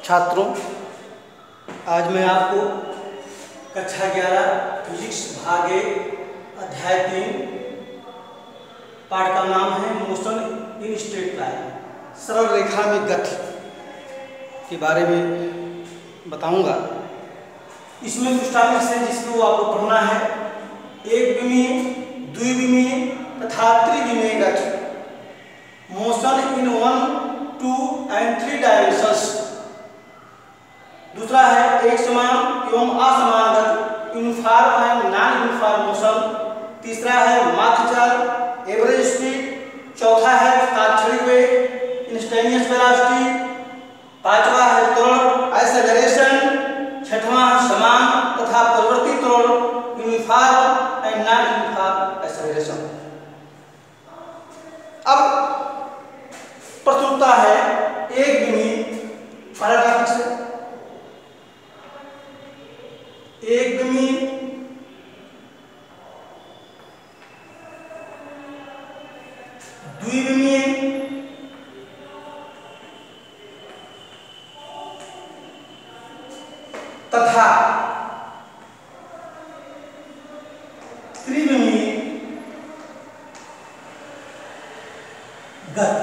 छात्रों, आज मैं आपको कक्षा 11 फिजिक्स भाग 1 अध्याय 3 पाठ का नाम है मोशन इन स्ट्रेट लाइन, सरल रेखा में गति के बारे में बताऊंगा। इसमें कुछ टॉपिक्स हैं जिसको आपको पढ़ना है। एक विमीय, द्विविमीय तथा त्रिविमीय गति, मोशन इन 1, 2 एंड 3 डायमेंशंस। दूसरा है एक समान एवं असमान गति, uniform and non uniform motion. तीसरा है माध्य एवरेज स्पीड। चौथा है तात्क्षणिक वेग, इंस्टेंटेनियस वेलोसिटी। पांचवा है त्वरण एक्सेलरेशन। छठवां है समान तथा परिवर्ती त्वरण, uniform and non uniform acceleration. अब प्रश्न उठता है एक विमीय पहला टॉपिक से, एक विमीय, द्विविमीय, तथा त्रिविमीय गति।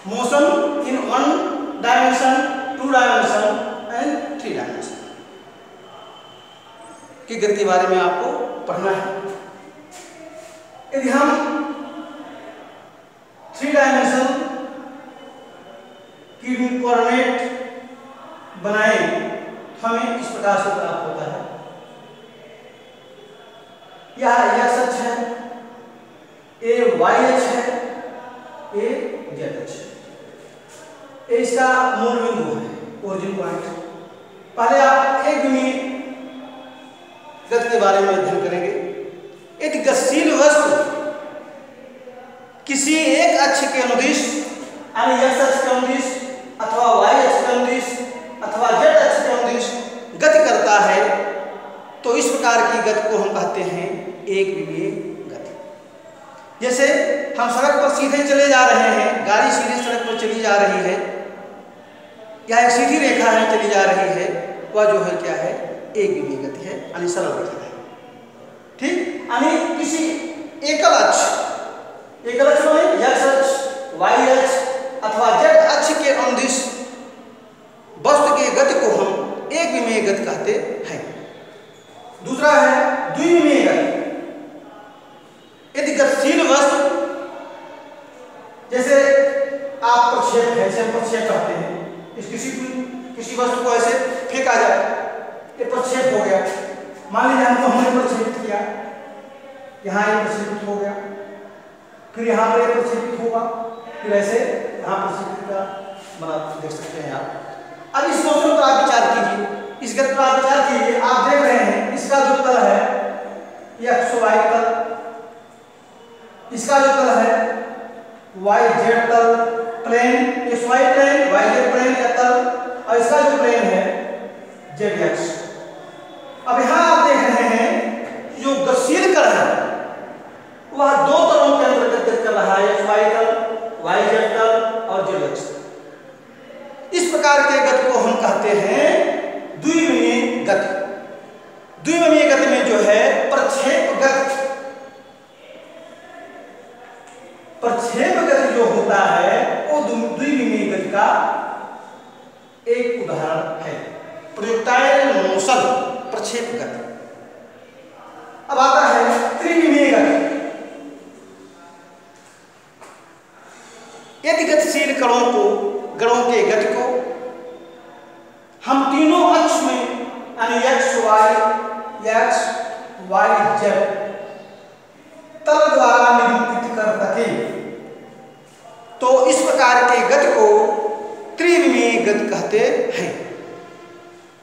Motion in 1 dimension, 2 dimension and 3 dimension की गति के बारे में आपको पढ़ना है। यदि हम 3 डायमेंशन की कोऑर्डिनेट बनाएं तो हमें इस प्रकार से प्राप्त होता है। यह x अक्ष है, ये y अक्ष है, ये z अक्ष है। इसका मूल बिंदु है, ओरिजिन पॉइंट। पहले आप एक विमीय गति के बारे में अध्ययन करेंगे। एक गतिशील वस्तु किसी एक अक्ष के अनुदिश, यानी x अक्ष के अनुदिश अथवा y अक्ष के अनुदिश अथवा z अक्ष के अनुदिश गति करता है तो इस प्रकार की गति को हम कहते हैं एक विमीय गति। जैसे हम सड़क पर सीधे चले जा रहे हैं, गाड़ी सीधे सड़क पर चली जा रही है, यह एक सीधी रेखा है चली जा रही है, वह जो है क्या है, एक विमीय गति है, यानी सरल रेखा है। ठीक, यानी किसी एकल अक्ष में x अक्ष, y अक्ष अथवा z अक्ष के अनुदिश वस्तु की गति को हम एक विमीय गति कहते हैं। दूसरा है द्विविमीय गति। यदि गतिशील वस्तु, जैसे आप प्रक्षेप है, जैसे प्रक्षेप कहते हैं, इस किसी वस्तु को ऐसे फेंका जाए, ये प्रक्षेप हो गया। मान लीजिए हमने प्रक्षेपित किया, यहाँ ये प्रक्षेपित हो गया, फिर यहाँ पर ये प्रक्षेपित होगा, फिर ऐसे यहाँ प्रक्षेपित का बना देख सकते हैं आप। अब इस मोशन पर आप विचार कीजिए, इस गति पर आप विचार कीजिए। आप देख रहे हैं इसका जो तल है ये XY तल, इसका जो तल है YZ तल plane, XY plane, YZ plane का तल, और इसका जो प्लेन है ZX। अब यहाँ आप देख रहे हैं जो गतिशील कण है वह दो तलों के अंतर्गत गति कर रहा है, XY तल, YZ तल और ZX। इस प्रकार के गति को हम कहते हैं द्विविमीय गति। द्विविमीय गति में जो है प्रक्षेप गति, प्रक्षेप गति जो होता है वो द्विविमीय गति का एक उदाहरण है, प्रोजेक्टाइल मोशन, प्रक्षेप गति। अब आता है त्रिविमीय गति। यदि गतिशील गणों के गति को हम तीनों अक्ष में, यानी x, y, z तल द्वारा निरूपित कर सके तो इस प्रकार के गति को त्रिविमीय गति कहते हैं।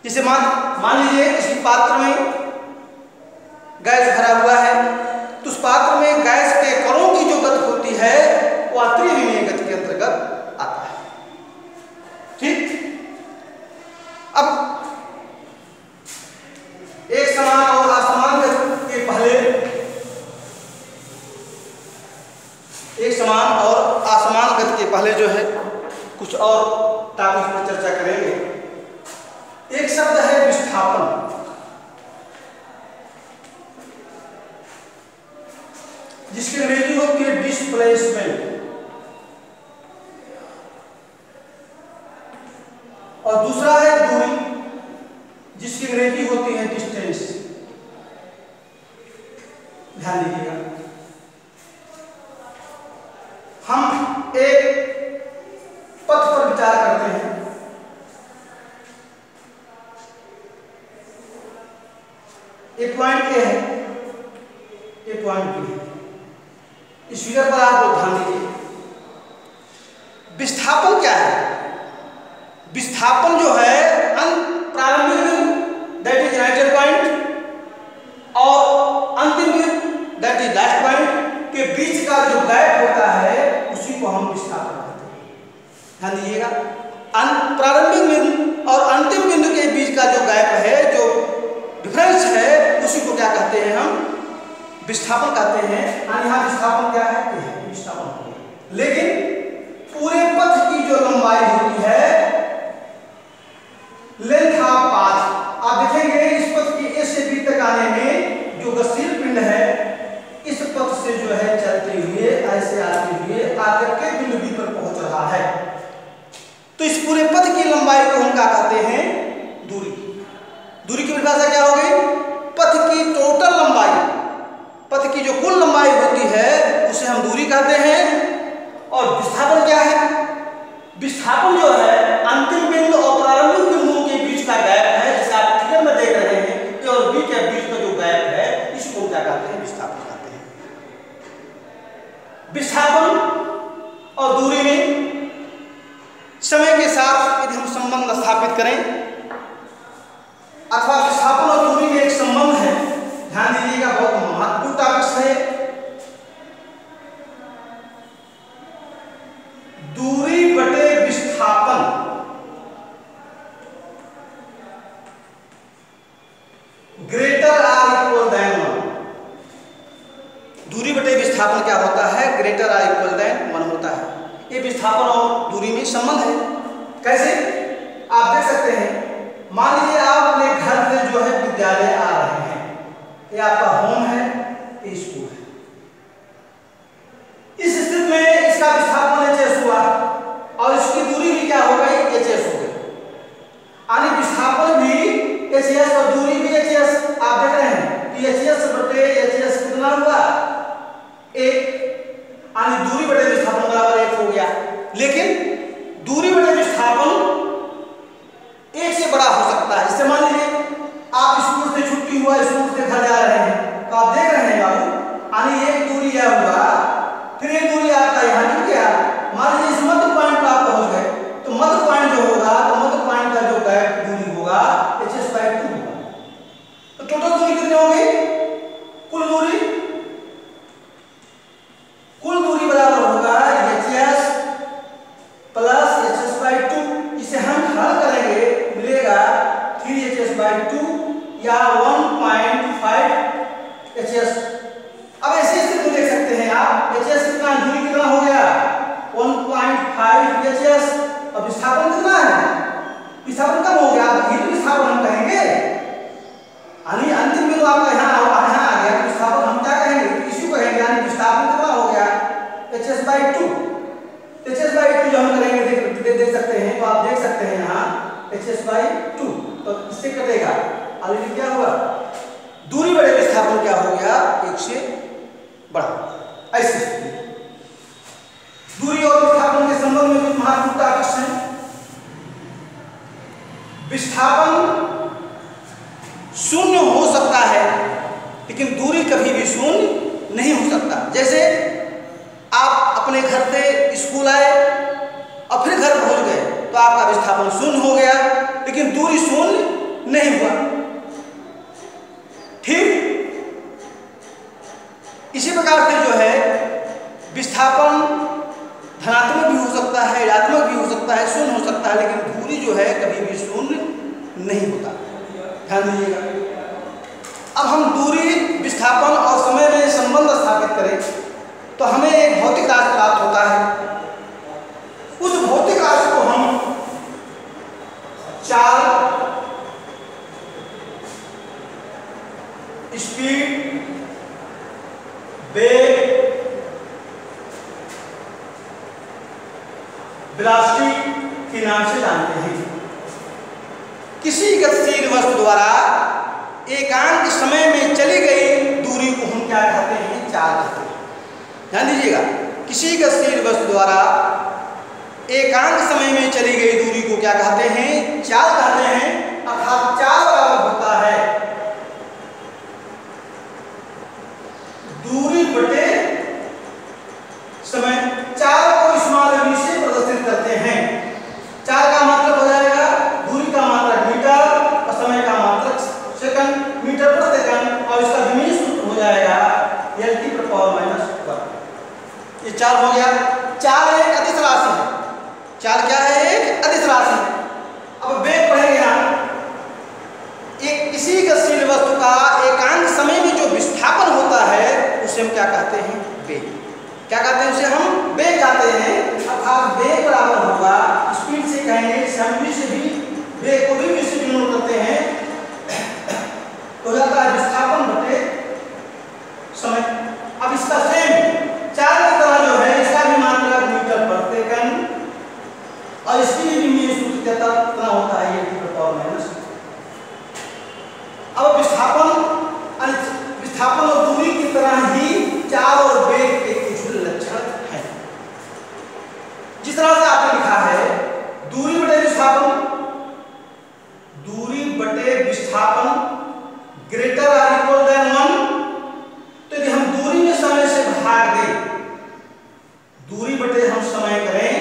जैसे मान लीजिए किसी पात्र में गैस भरा हुआ है, तो उस पात्र में गैस के कणों की जो गति होती है वह त्रिविमीय गति के अंतर्गत आता है। ठीक, अब एक समान और असमान गति के पहले, एक समान और असमान गति के पहले जो है कुछ और टॉपिक पर चर्चा करेंगे। एक शब्द है विस्थापन। जिसकी अंग्रेजी होती है डिस्प्लेसमेंट, और दूसरा है दूरी, जिसकी अंग्रेजी होती है डिस्टेंस। ध्यान दीजिएगा, हम एक पथ पर विचार करते हैं। एक पॉइंट ए है, एक पॉइंट बी है। इस फिगर पर आप लोग ध्यान दीजिए। विस्थापन क्या है? विस्थापन जो है प्रारंभिक बिंदु दैट इज इनिशियल पॉइंट और अंतिम बिंदु दैट इज लास्ट पॉइंट के बीच का जो गैप होता है उसी को हम विस्थापन कहते हैं। ध्यान दीजिएगा, प्रारंभिक बिंदु और अंतिम बिंदु के बीच का जो गैप है, जो डिफरेंस है, उसी को क्या कहते हैं? हम विस्थापन कहते हैं। यहाँ विस्थापन क्या है? विस्थापन। लेकिन पूरे पथ की जो लंबाई होती है, लेंथ ऑफ पाथ, आप देखेंगे इस पथ की ए से बी तक आने में जो गतिशील पिंड है इस पथ से जो है चलते हुए ऐसे आते हुए आकर के बिंदु बी पर पहुंच रहा है। तो इस पूरे पथ की लंबाई को हम क्या कहते हैं? दूरी। दूरी की परिभाषा क्या हो गई? पथ की टोटल लंबाई, पथ की जो कुल लंबाई होती है उसे हम दूरी कहते हैं। और विस्थापन क्या है? विस्थापन जो है अंतिम बिंदु और प्रारंभिक बिंदुओं के बीच का गैप है, जैसे आप फिगर में देख रहे हैं, ए और बी के बीच का जो गैप है इसको क्या कहते हैं? विस्थापन कहते हैं। विस्थापन और दूरी में समय के साथ यदि हम संबंध स्थापित करें अथवा विस्थापन और दूरी में एक संबंध है, ध्यान दीजिएगा, बहुत महत्वपूर्ण टॉपिक है। दूरी बटे विस्थापन ग्रेटर आर इक्वल देन 1। दूरी बटे विस्थापन क्या होता है? ग्रेटर आर इक्वल देन 1 होता है। ये विस्थापन और दूरी में संबंध है। कैसे? आप देख सकते हैं, मान लीजिए आप अपने घर से जो है विद्यालय आ रहे हैं, ये आपका होम है, ये स्कूल है। इस स्थिति में इसका विस्थापन एचएस हुआ और इसकी दूरी भी क्या हो गई? एचएस हो गई। यानी विस्थापन भी एचएस और दूरी भी एचएस। आप देख रहे हैं कि एचएस बटे एचएस कितना हुआ? 1। यानी दूरी बटे विस्थापन बराबर 1 हो गया। लेकिन दूरी बटे विस्थापन 1 से बड़ा हो सकता है। इससे मान लीजिए आप स्कूल से छुट्टी हुआ, स्कूल से घर जा रहे हैं, तो आप देख रहे हैं बाबू, यानी एक दूरी यह हुआ, फिर एक दूरी आपका यहाँ जुड़ गया। मान लीजिए इस मध्य पॉइंट पर आप पहुंच गए, तो मध्य पॉइंट जो होगा, तो मध्य पॉइंट का जो गैप दूरी होगा hs/2 होगा। तो टोटल दूरी कितनी हो गई? कुल दूरी बराबर होगा hs प्लस hs/2। इसे हम हल करेंगे, मिलेगा 3hs/2 या 1.5 hs। अब ऐसे स्थिति में देख सकते हैं आप, hs कितना, दूरी कितना हो गया? 1.5 hs। अब विस्थापन कितना है? विस्थापन कम हो गया, अब ये विस्थापन हम कहेंगे। यानी अंतिम बिंदु आपका यहाँ आ गया, तो विस्थापन हम क्या कहेंगे? इसी को कहेंगे। यानी विस्थापन कितना हो गया? hs/2। hs/2 जो हम करेंगे देख सकते हैं, तो आप देख सकते हैं यहाँ hs/2, तो इससे कटेगा। ऑलरेडी क्या हुआ? दूरी बटे विस्थापन क्या हो गया? 1 से बड़ा। ऐसे दूरी और विस्थापन के संबंध में कुछ महत्वपूर्ण टॉपिक्स हैं। विस्थापन शून्य हो सकता है, लेकिन दूरी कभी भी शून्य नहीं हो सकता। जैसे आप अपने घर से स्कूल आए और फिर घर पहुंच गए, तो आपका विस्थापन शून्य हो गया, लेकिन दूरी शून्य नहीं हुआ। ठीक इसी प्रकार से जो है विस्थापन धनात्मक भी हो सकता है, ऋणात्मक भी हो सकता है, शून्य हो सकता है, लेकिन दूरी जो है कभी भी शून्य नहीं होता। ध्यान दीजिएगा। अब हम दूरी, विस्थापन और समय में संबंध स्थापित करें तो हमें एक भौतिक राशि प्राप्त होता है। उस भौतिक राशि को वेलोसिटी के नाम से जानते हैं। किसी गतिशील वस्तु द्वारा एकांक समय में चली गई दूरी को हम क्या कहते हैं? चाल कहते हैं। ध्यान दीजिएगा, किसी गतिशील वस्तु द्वारा एकांक समय में चली गई दूरी को क्या कहते हैं? चाल कहते हैं। अर्थात चाल बराबर होता है दूरी बटे समय। चाल को स्मॉल v से प्रदर्शित करते हैं। चाल का मात्रक हो जाएगा, दूरी का मात्रक मीटर और समय का मात्रक सेकंड, मीटर पर सेकंड, और इसका विमीय सूत्र हो जाएगा L/-1। ये चाल हो गया। चाल एक अदिश राशि है। चाल क्या है? एक अदिश राशि। अब वेग पढ़ेंगे हम। एक किसी गतिशील वस्तु का एकांक समय में जो विस्थापन होता है उसे हम क्या कहते हैं? वेग। क्या कहते हैं? उसे हम वेग कहते हैं। अर्थात वेग बराबर होगा, स्पीड से कहेंगे, v से भी वेग को भी v से डिनोट करते हैं, हो जाता है विस्थापन बटे समय। अब इसका सेम चाल की तरह जो है, इसका भी मात्रक मीटर पर सेकंड और इसकी भी विमीय सूत्र कितना होता है? L/-। अब विस्थापन और दूरी की तरह ही चाल और वेग के कुछ लक्षण हैं। जिस तरह से आपने लिखा है दूरी बटे विस्थापन, दूरी बटे विस्थापन ग्रेटर आर इक्वल देन 1, तो यदि हम दूरी में समय से भाग दें, दूरी बटे हम समय करें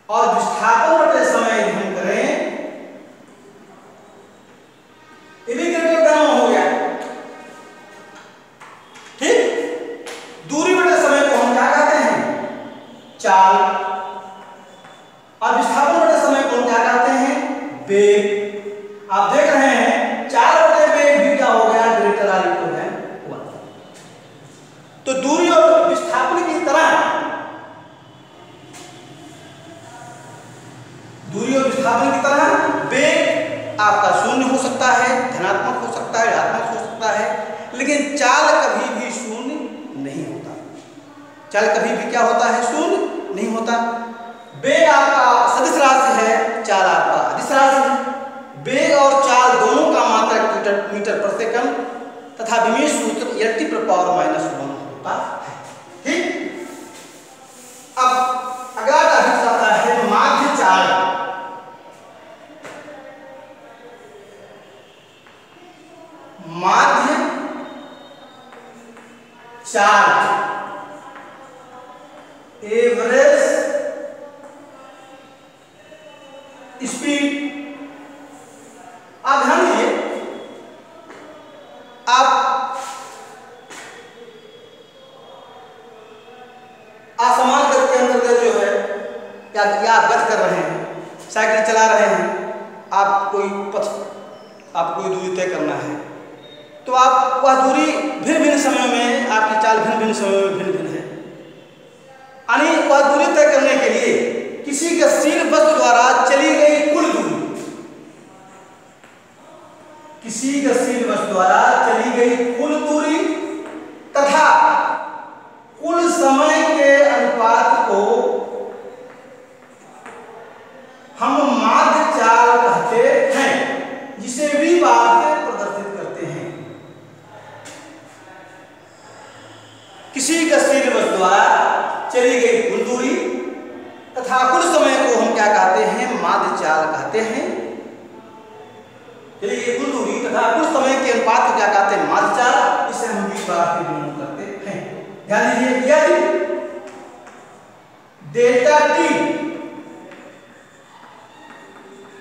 और विस्थापन बटे समय यदि हम करें, ये भी ग्रेटर देन 1 हो गया। ठीक, दूरी बटे समय को हम क्या कहते हैं? चाल, और विस्थापन बटे समय को हम क्या कहते हैं? वेग। आप देख रहे हैं चाल बटे वेग भी क्या हो गया? Greater or equal than 1। तो दूरी और विस्थापन की तरह, दूरी और विस्थापन की तरह वेग आपका शून्य हो सकता है, धनात्मक हो सकता है, ऋणात्मक हो सकता है, लेकिन चाल कभी भी शून्य नहीं होता। चाल कभी भी क्या होता है? शून्य नहीं होता। वेग आपका सदिश राशि है, चाल आपका अदिश राशि है। वेग और चाल दोनों का मात्रक मीटर पर सेकंड तथा विमीय सूत्र L/-1 होता है। ठीक, अब अगला टॉपिक आता है माध्य चाल। माध्य चाल, एवरेज स्पीड। आप ध्यान दीजिए, आप असमान गति के अंतर्गत जो है या आप गति कर रहे हैं, साइकिल चला रहे हैं, आप कोई दूरी तय करना है, तो आप वह दूरी भिन्न भिन्न समय में, आपकी चाल भिन्न भिन्न समय में भिन्न भिन्न है। यानी वह दूरी तय करने के लिए किसी गतिशील वस्तु द्वारा चली गई कुल दूरी, किसी गतिशील वस्तु द्वारा चली गई कुल दूरी तथा कुल समय के अनुपात को हम माध्य चाल कहते हैं, जिसे v बार से प्रदर्शित करते हैं। किसी गतिशील वस्तु द्वारा चली गई कुल दूरी तथा कुल समय को हम क्या कहते हैं? माध्य चाल कहते हैं। चलिए, ये कुल दूरी तथा कुल समय के अनुपात को क्या कहते हैं? माध्य चाल। इसे हम v बार से डिनोट करते हैं। ध्यान दीजिए, यदि डेल्टा t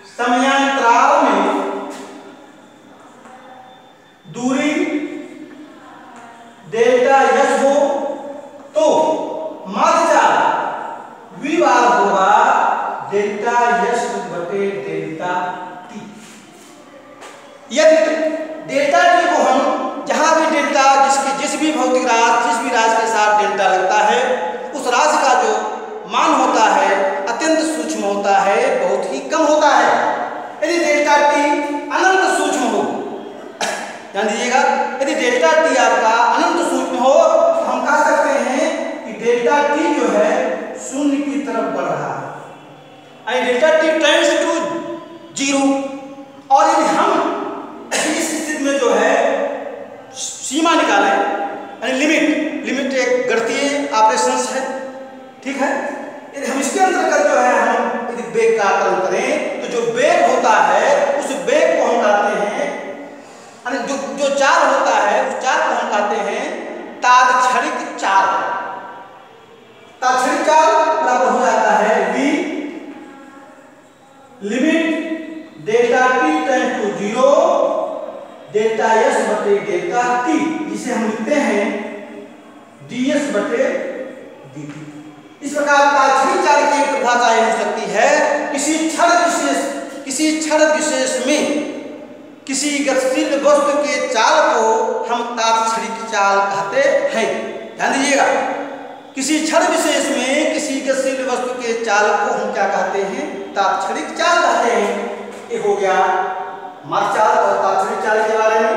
समयांतराल में दूरी डेल्टा s हो तो माध्य चाल v बार होगा डेल्टा s बटे डेल्टा t। यदि डेल्टा t को हम जहां भी डेल्टा जिस भी भौतिक राशि, जिस भी राशि के साथ डेल्टा लगता है, उस राशि का जो मान होता है शून्य की तरफ बढ़ रहा है, डेल्टा टी टेंड्स टू 0। और यदि हम इस स्थिति में जो है सीमा निकालें, यानी लिमिट एक गणितीय ऑपरेशंस है, ठीक है। यदि हम इसके अंतर्गत जो है हम यदि वेग का आकलन करें तो जो वेग होता है उस वेग को हम कहते हैं, यानी जो चाल होता है उस चाल को हम कहते हैं तात्क्षणिक चाल। तात्क्षणिक चाल बराबर हो जाता है v limit delta T tend to 0 delta s बटे डेल्टा t, जिसे हम लिखते हैं ds बटे dt। इस प्रकार तात्क्षणिक चाल की परिभाषा यह हो सकती है किसी क्षण विशेष में किसी गतिशील वस्तु के चाल को हम तात्क्षणिक चाल कहते हैं। ध्यान दीजिएगा, किसी क्षण विशेष में किसी गतिशील वस्तु के चाल को हम क्या कहते हैं? तात्क्षणिक चाल कहते हैं। ये हो गया मार्ग चाल और तात्क्षणिक चाल के बारे में।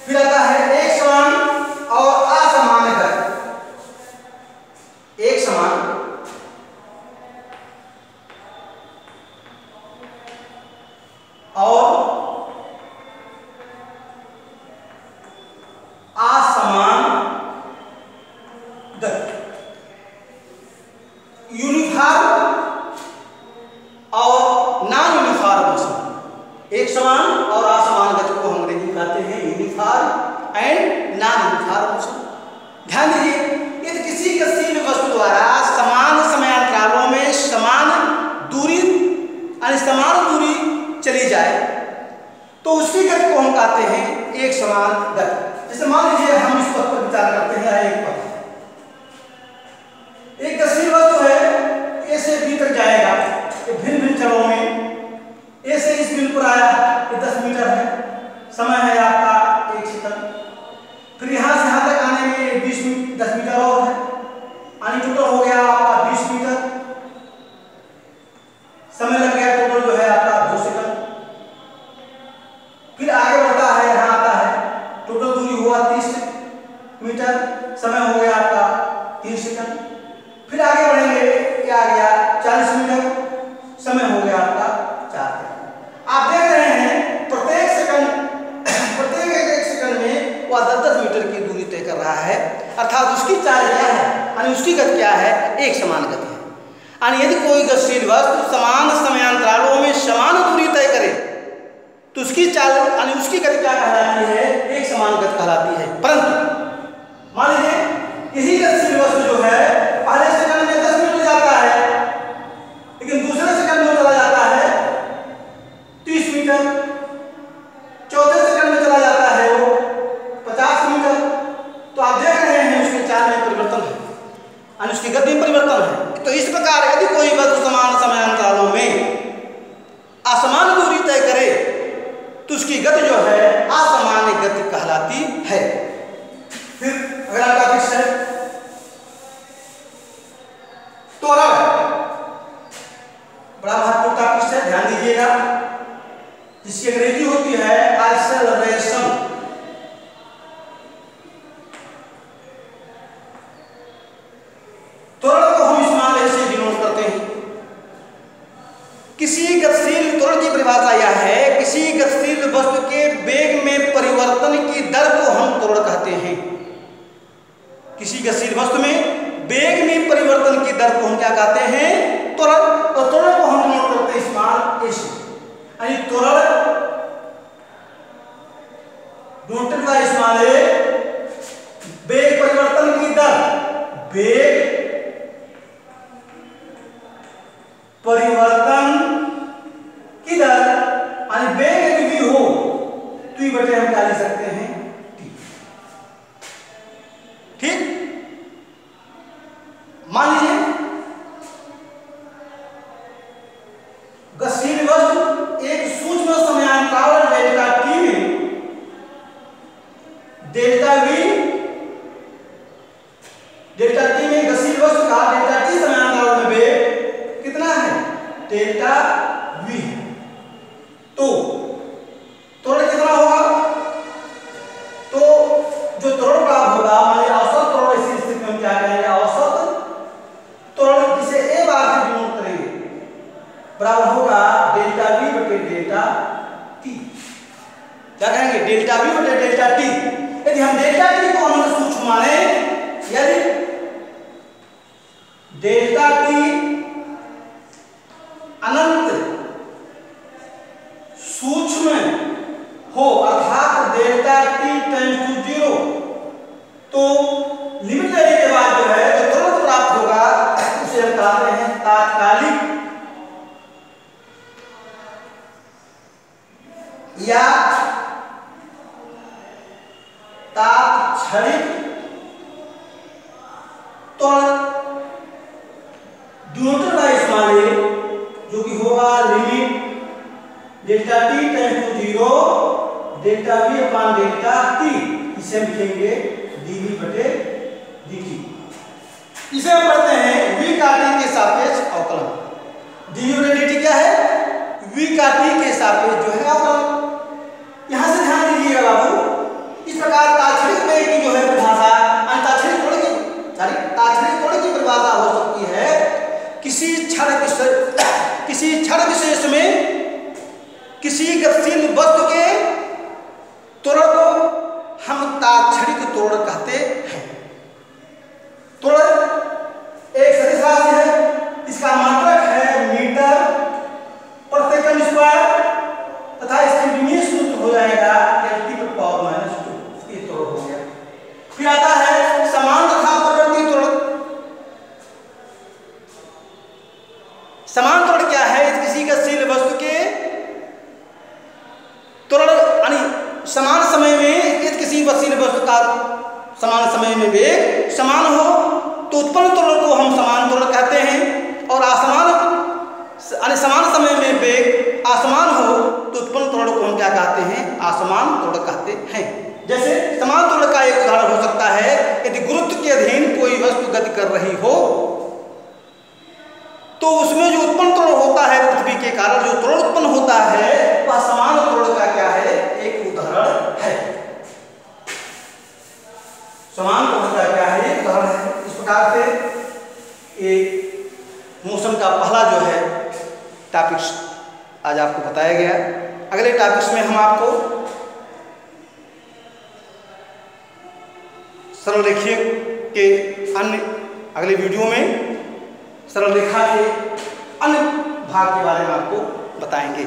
फिर आता है एक समान और असमान गति। एक समान और असमान गति, यूनिफॉर्म और नॉन यूनिफॉर्म मोशन। एक समान और असमान गति को हम अंग्रेजी में कहते हैं uniform and non uniform motion. ध्यान दीजिए, यदि किसी गतिशील वस्तु द्वारा समान समयांतरालों में समान दूरी चली जाए तो उसकी गति को हम कहते हैं एक समान गति। जैसे मान लीजिए हम इस पथ पर विचार करते हैं, एक पथ, एक गतिशील वस्तु है, ए से बी तक जाएगा, ये भिन्न भिन्न चलों में। ए से इस बिंदु पर आया, ये 10 मीटर है, समय है आपका 1 सेकंड। फिर यहां से यहां तक आने में 10 मीटर और है, यानी टोटल हो गया आपका 20 मीटर। समय लग गया टोटल जो है आपका 2 सेकंड। फिर आगे बढ़ता है, यहां आता है, टोटल दूरी हुआ 30 मीटर, समय हो गया आपका 3 सेकंड। फिर आगे बढ़ेंगे, क्या आ गया 40 मीटर, समय हो गया आपका 4 सेकंड। आप देख रहे हैं प्रत्येक एक सेकंड में वह 10-10 मीटर की दूरी तय कर रहा है, अर्थात उसकी चाल क्या है, यानी उसकी गति क्या है? एक समान गति है। यानी यदि कोई गतिशील वस्तु समान समयांतरालों में समान दूरी तय करे तो उसकी चाल यानी उसकी गति क्या कहलाती है? एक समान गति कहलाती है। परंतु मान लीजिए इसी गतिशील वस्तु जो है पहले सेकंड में 10 मीटर जाता है, लेकिन दूसरे सेकंड में चला जाता है 30 मीटर, चौथे सेकंड में चला जाता है वो 50 मीटर। तो आप देख रहे हैं उसके चाल में परिवर्तन है, यानी उसकी गति में परिवर्तन है। तो इस प्रकार यदि कोई वस्तु समान समयांतरालों में असमान दूरी तय करे तो उसकी गति जो है असामान्य गति कहलाती है। फिर अगला टॉपिक है त्वरण। बड़ा महत्वपूर्ण टॉपिक है, ध्यान दीजिएगा, जिसकी अंग्रेजी होती है एक्सेलरेशन। त्वरण को हम इस्तेमाल ऐसे डिनोट करते हैं। किसी गतिशील त्वरण की परिभाषा यह है, किसी गतिशील वस्तु के वेग में परिवर्तन की दर को हम त्वरण कहते हैं। किसी गतिशील वस्तु में वेग में परिवर्तन की दर को हम क्या कहते हैं? त्वरण। और त्वरण को हम डिनोट करते हैं इस्तेमाल ऐसे, यानी त्वरण डिनोटेड बाय इस्तेमाल वेग परिवर्तन की दर, वेग परिवर्तन की दर, यानी वेग यदि v हो तो ई बटे हम क्या ले सकते हैं? t। ठीक, मान लीजिए गतिशील वस्तु एक सूक्ष्म समयांतराल डेल्टा t में डेल्टा t में लिमिट लेने के बाद जो है जो त्वरण प्राप्त होगा उसे हम कहते हैं तात्कालिक या तात्क्षणिक त्वरण। ड्यूरेटर का इस्तेमाल जो कि होगा limit delta T tends to 0 delta V upon delta T, इसे हम लिखेंगे dv बटे dt। इसे हम पढ़ते हैं v का t के सापेक्ष अवकलन। dv बटे dt क्या है? v का t के सापेक्ष जो है अवकलन। यहां से ध्यान दीजिएगा बाबू, इस प्रकार तात्क्षणिक वेग की जो है परिभाषा तात्क्षणिक त्वरण की परिभाषा हो सकती है किसी क्षण विशेष में किसी गतिशील वस्तु के त्वरण को हम तात्क्षणिक त्वरण कहते हैं। त्वरण एक सदिश राशि है, इसका मात्रक है मीटर प्रति सेकंड स्क्वायर तथा इसके विमीय सूत्र हो जाएगा L/-2, ये त्वरण हो गया। फिर आता है समान तथा परिवर्ती त्वरण। समान त्वरण क्या है? किसी गतिशील वस्तु के त्वरण यानी समान समय में यदि किसी गतिशील वस्तु का समान समय में वेग समान हो तो उत्पन्न त्वरण को हम समान त्वरण कहते हैं, और समान समय में वेग असमान हो तो उत्पन्न त्वरण को हम क्या कहते हैं? असमान त्वरण कहते हैं। जैसे समान त्वरण का एक उदाहरण हो सकता है, यदि गुरुत्व के अधीन कोई वस्तु गति कर रही हो तो उसमें जो उत्पन्न त्वरण होता है पृथ्वी के कारण जो त्वरण उत्पन्न होता है वह समान त्वरण का क्या है? एक उदाहरण है। समान त्वरण का क्या है? एक उदाहरण है। इस प्रकार से एक मोशन का पहला जो है टॉपिक्स आज आपको बताया गया। अगले टॉपिक्स में हम आपको सरल रेखीय के अन्य अगले वीडियो में सरल रेखा के अन्य भाग के बारे में आपको बताएंगे।